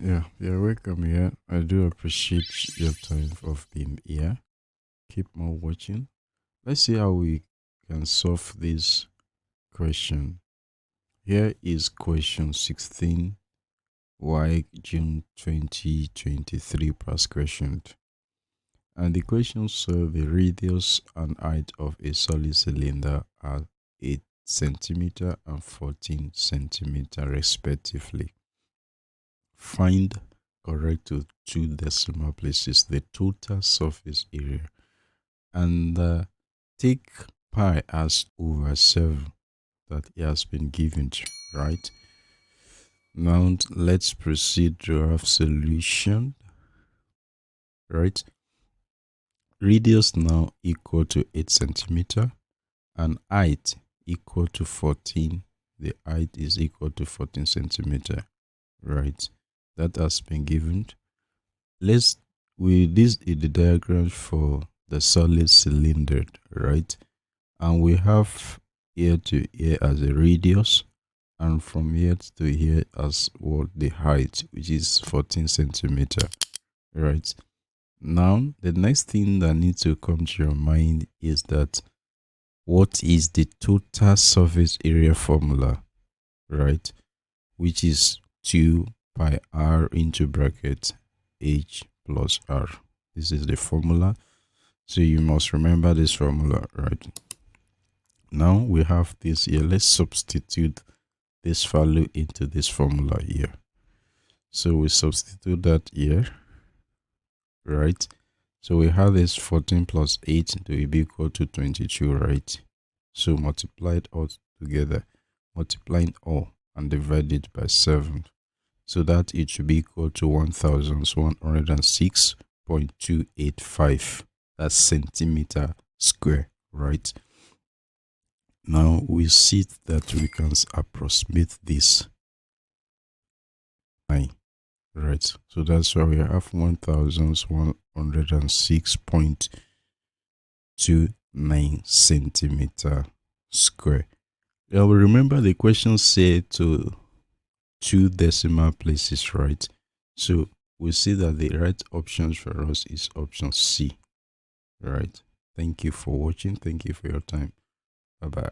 Yeah, you're welcome here. I do appreciate your time of being here. Keep on watching. Let's see how we can solve this question. Here is question 16, why June 2023 past question. And the question says the radius and height of a solid cylinder are 8 centimeter and 14 centimeter respectively. Find correct to two decimal places the total surface area and take pi as over 7 that it has been given to, right? Now let's proceed to have solution, right? Radius now equal to 8 centimeter and height equal to 14. The height is equal to 14 centimeter, right? That has been given. This is the diagram for the solid cylinder, right? And we have here to here as a radius, and from here to here as what the height, which is 14 centimeter, right? Now the next thing that needs to come to your mind is that what is the total surface area formula, right? Which is 2 pi r into bracket h plus r. This is the formula, so you must remember this formula, right? Now we have this here. Let's substitute this value into this formula here. So we substitute that here, right? So we have this 14 plus 8 to be equal to 22, right? So multiply it all together, multiplying all and divide it by 7, so that it should be equal to 1106.285. That's centimeter square, right? Now we see that we can approximate this, right? So that's why we have 1106.29 centimeter square. Now remember the question said to two decimal places, right? So we see that the right option for us is option C, right? Thank you for watching. Thank you for your time. Bye bye.